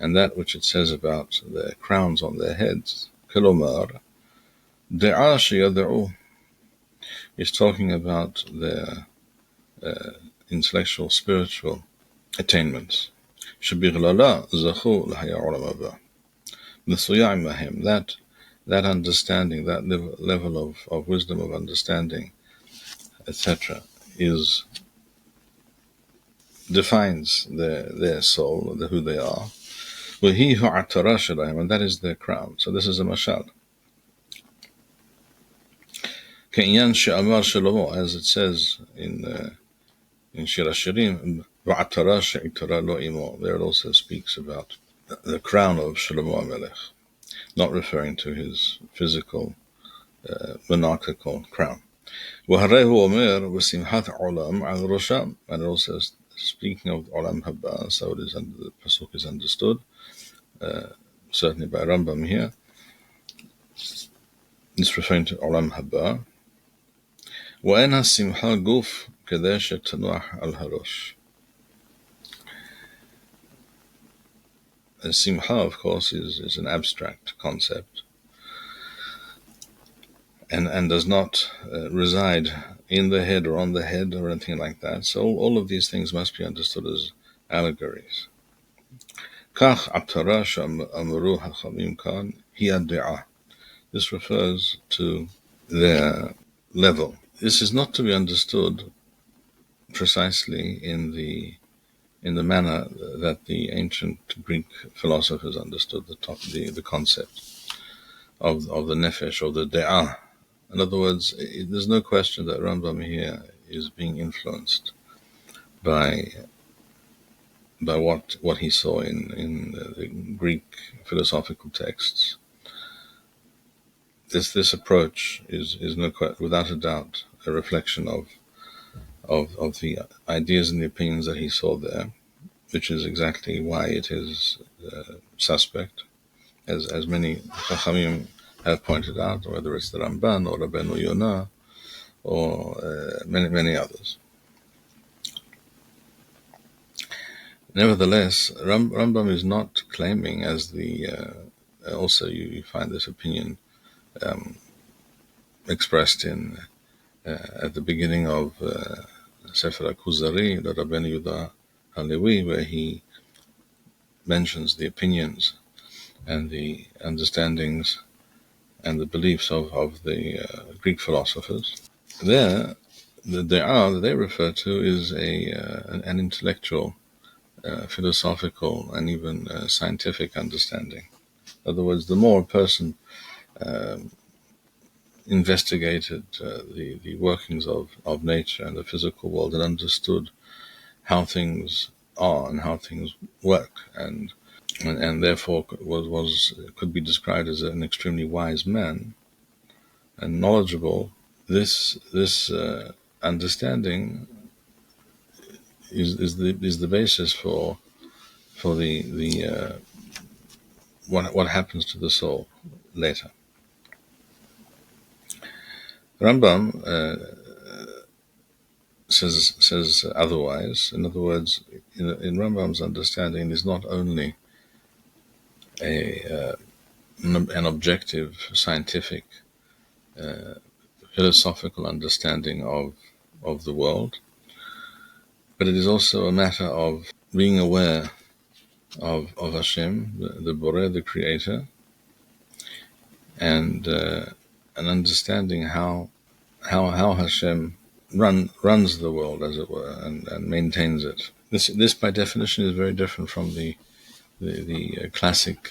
And that which it says about their crowns on their heads, Kilomar, De'a Sheyada'u, is talking about their intellectual, spiritual attainments. Shebighlala Zachu Lahaya Olam Haba. Mesuya Imahem, that understanding, that level of wisdom, of understanding, etc., defines their soul, who they are. And that is their crown. So this is a mashal. As it says in Shir HaShirim, there it also speaks about the crown of Shlomo HaMelech, not referring to his physical monarchical crown. And it also speaking of Olam Haba, so it is the pasuk is understood, certainly by Rambam here. It's referring to Olam Haba. وَإِنَّ السِّمْحَةَ guf كَدَيْ شَتَنُوحَ الْهَرُوش. Simcha, of course, is an abstract concept and does not reside in the head or on the head or anything like that. So all of these things must be understood as allegories. Kach Abtara Amru Hachamim Kan Hiya. This refers to their level. This is not to be understood precisely in the manner that the ancient Greek philosophers understood the concept of the nefesh or the de'ah. In other words, there's no question that Rambam here is being influenced by what he saw in the Greek philosophical texts. This approach is without a doubt a reflection of the ideas and the opinions that he saw there, which is exactly why it is suspect, as many Chachamim have pointed out, whether it's the Ramban or Rabbeinu Yonah or many others. Nevertheless, Rambam is not claiming, as also you find this opinion expressed in at the beginning of Sefer HaKuzari, the Rabbeinu Yehuda Halevi, where he mentions the opinions and the understandings and the beliefs of the Greek philosophers. There, the De'ah that they refer to is an intellectual, philosophical, and even scientific understanding. In other words, the more a person investigated the workings of nature and the physical world and understood how things are and how things work, and therefore could be described as an extremely wise man and knowledgeable, this understanding is the basis for the what happens to the soul later. Rambam says otherwise. In other words, in Rambam's understanding, is not only an objective, scientific, philosophical understanding of the world, but it is also a matter of being aware of Hashem, the Boreh, the Creator, and understanding how Hashem runs the world, as it were, and maintains it. This by definition is very different from the classic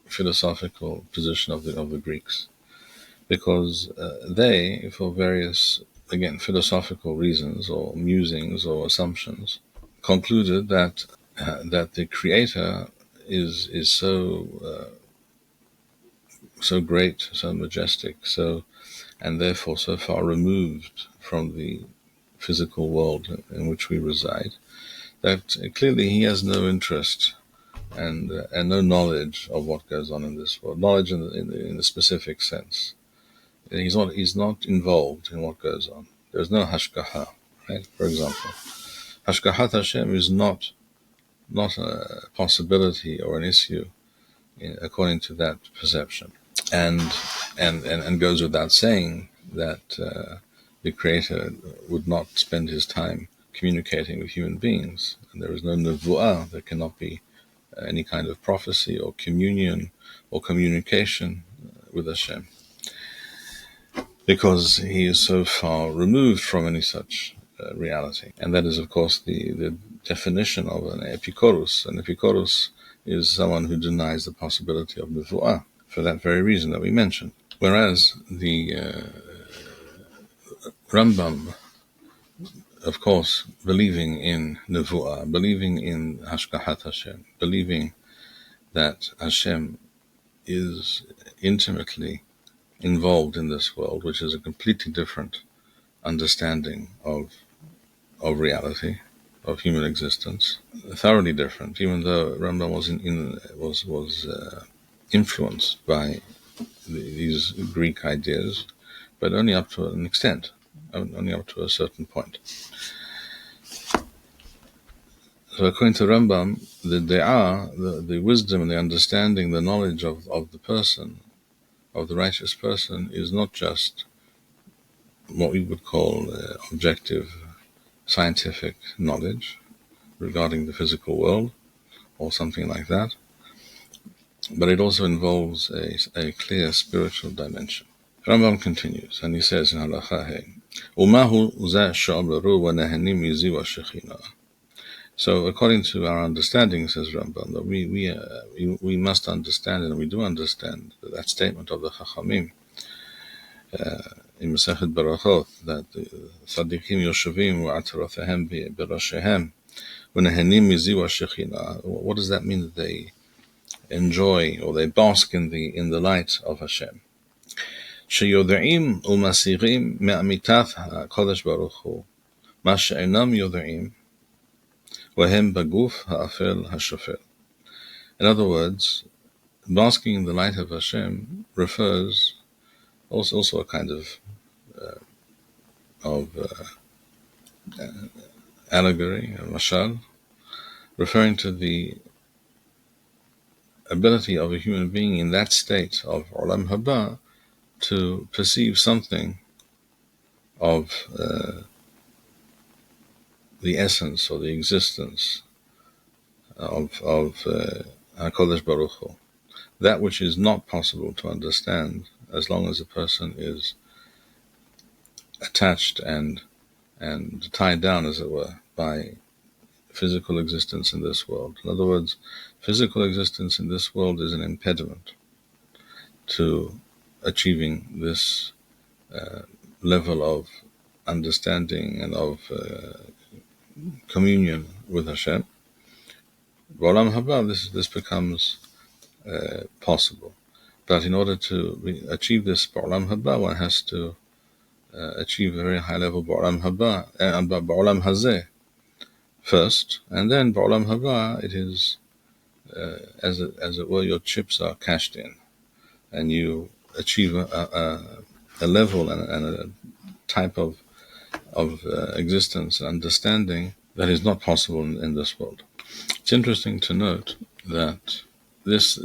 philosophical position of the Greeks, because they, for various, again, philosophical reasons or musings or assumptions, concluded that the Creator is so great, so majestic, and therefore so far removed from the physical world in which we reside, that clearly he has no interest and no knowledge of what goes on in this world. Knowledge in the specific sense. He's not involved in what goes on. There's no hashgacha. right? For example, Hashgahat Hashem is not a possibility or an issue according to that perception, and goes without saying that the Creator would not spend his time communicating with human beings, and there is no nevuah. There cannot be any kind of prophecy or communion or communication with Hashem, because he is so far removed from any such reality. And that is, of course, the definition of an epikorus. An epikorus is someone who denies the possibility of nevuah, for that very reason that we mentioned. Whereas the Rambam, of course, believing in nevuah, believing in hashgahat Hashem, believing that Hashem is intimately involved in this world, which is a completely different understanding of reality, of human existence, thoroughly different. Even though Rambam was influenced by these Greek ideas, but only up to an extent, only up to a certain point. So according to Rambam, the wisdom and the understanding, the knowledge of the person, of the righteous person, is not just what we would call objective scientific knowledge regarding the physical world or something like that, but it also involves a clear spiritual dimension. Rambam continues, and he says in Halacha Hey, Umahu zeh she'amru wa nehenim miziva shechina. So according to our understanding, says Rambam, that we must understand, and we do understand, that statement of the Chachamim in Masechet Berachot, that Tzadikim Yoshavim U'atarothehem Berashehem U'nehenim Miziva Shechina. What does that mean, that they enjoy or they bask in the light of Hashem? Sheyode'im u'masirim me'amitat HaKadosh Baruch Hu ma she'enam yode'im wahem baguf ha'afel ha'shofel. In other words, basking in the light of Hashem refers also a kind of allegory, a mashal, referring to the ability of a human being in that state of olam haba to perceive something of the essence or the existence of HaKadosh Baruch Hu, that which is not possible to understand as long as a person is attached and tied down, as it were, by physical existence in this world. In other words, physical existence in this world is an impediment to achieving this level of understanding and of communion with Hashem. B'olam haba, this becomes possible. But in order to achieve this b'olam haba, one has to achieve a very high level b'olam haba, b'olam hazeh first, and then b'olam haba, it is as it were, your chips are cashed in, and you achieve a level and a type of existence and understanding that is not possible in this world. It's interesting to note that this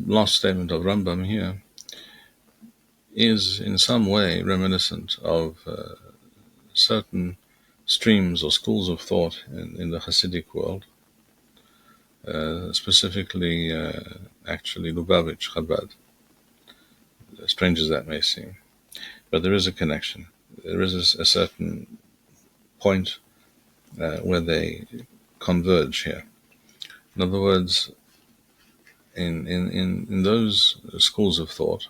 last statement of Rambam here is in some way reminiscent of certain streams or schools of thought in the Hasidic world, specifically actually Lubavitch Chabad, strange as that may seem. But there is a connection. There is a certain point where they converge here. In other words, in those schools of thought,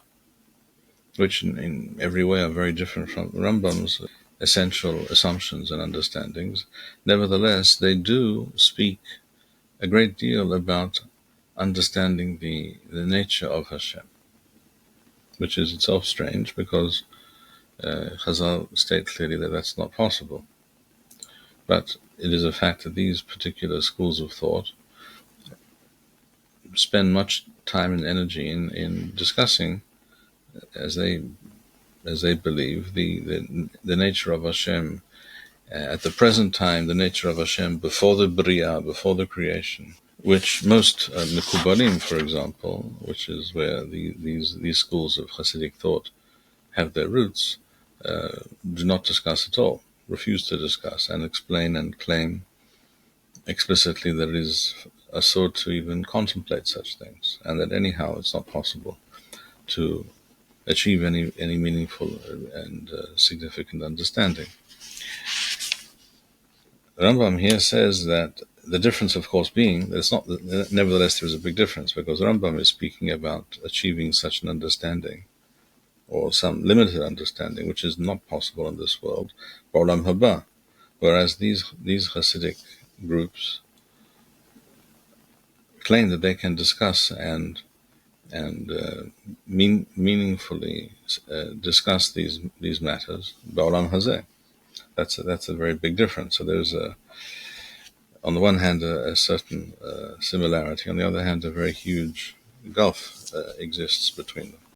which in every way are very different from Rambam's essential assumptions and understandings, nevertheless, they do speak a great deal about understanding the nature of Hashem, which is itself strange, because Chazal state clearly that that's not possible. But it is a fact that these particular schools of thought spend much time and energy in discussing, as they believe, the nature of Hashem at the present time, the nature of Hashem before the Bria, before the creation, which most Mekubalim, for example, which is where these schools of Hasidic thought have their roots, do not discuss at all, refuse to discuss and explain and claim explicitly that it is a sort to even contemplate such things, and that anyhow it's not possible to achieve any meaningful and significant understanding. Rambam here says that the difference, of course, being that it's not. Nevertheless, there is a big difference, because Rambam is speaking about achieving such an understanding, or some limited understanding, which is not possible in this world, Ba'olam haba, whereas these Hasidic groups claim that they can discuss and meaningfully discuss these matters Ba'olam hazeh. That's a very big difference. So there's on the one hand a certain similarity, on the other hand a very huge gulf exists between them.